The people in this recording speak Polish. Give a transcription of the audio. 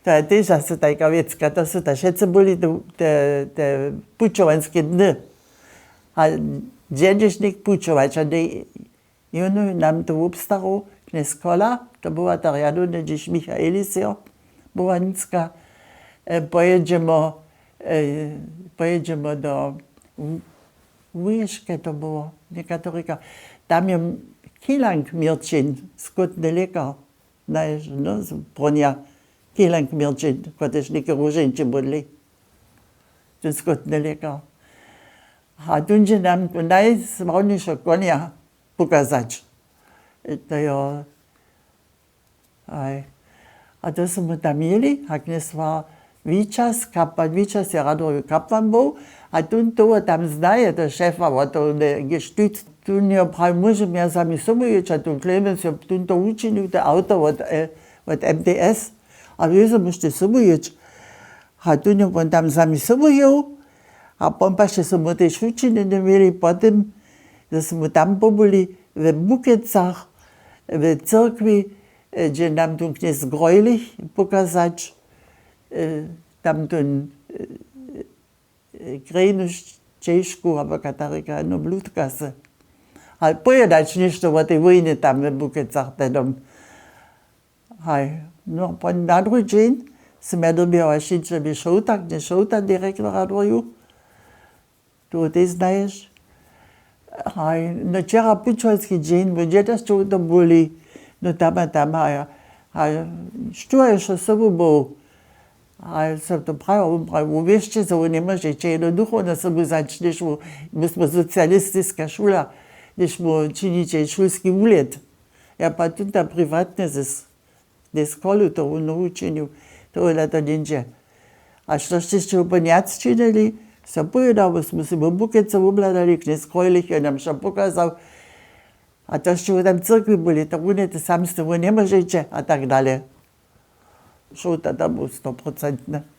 To je tiež asi taká vecka, to sú všetci boli tie pučovanské dny. A džedeš nik pučovať, a jonu nám to obstaru, knes kola, to była ta riadu, gdzieś Michaelisio, była nicka, pojedziemy do Łyżkę to było, niekatoryka. Tam je Kilank Mirczyn, skutny lekar, no, z Bronia, Kilank Mirczyn, kiedyś nie różnicy byli. To skutny lekar. A tu nam najsławniejsze konia pokazać. To ja, a to jsme tam mieli, a dnes var Výčas, kaplan, Výčas je radový kaplan byl, a to tam znaje, to šéfa, a to gestützt. Tu je prav můžem já sami sobojeć, a tu Clemens je to učinil, to auto od MTS, a vy se můžete sobojeć. A tu je on tam sami sobojil, a potom pašte jsme tež učinili, měli potom, že jsme tam pobuli v Bukecach, v církvi, že nám tu kněz Grojlich pokazać, tam ten Grenuš Češku, aber Katarika, no bludkase. Ale pojedać nešto o tej vojne tam v Bukecach tedom. No, pan na druhý dzień jsem ja doběla šiť, že by šel tak direktor radvoju. Tu ty znaješ. No včera pičovský dzień, bo džedaš čo to boli, no tam, što je šo sobu bol. A som to pravil, vieš, že nie môžete jednoducho na sobu začneš, my sme socialistická šula, když mu činíte šulský úlet. Ja pa tu tam privátne ze školu to naučeniu, to je to ninja. A što ste úplne jac činili, som povedal, sme si v Bukece obladali, knes Grojlich je nám šo pokazal, a to što tam církvi boli, to unete sami ste, nie môžete, a tak dalej. Šel tam 100%.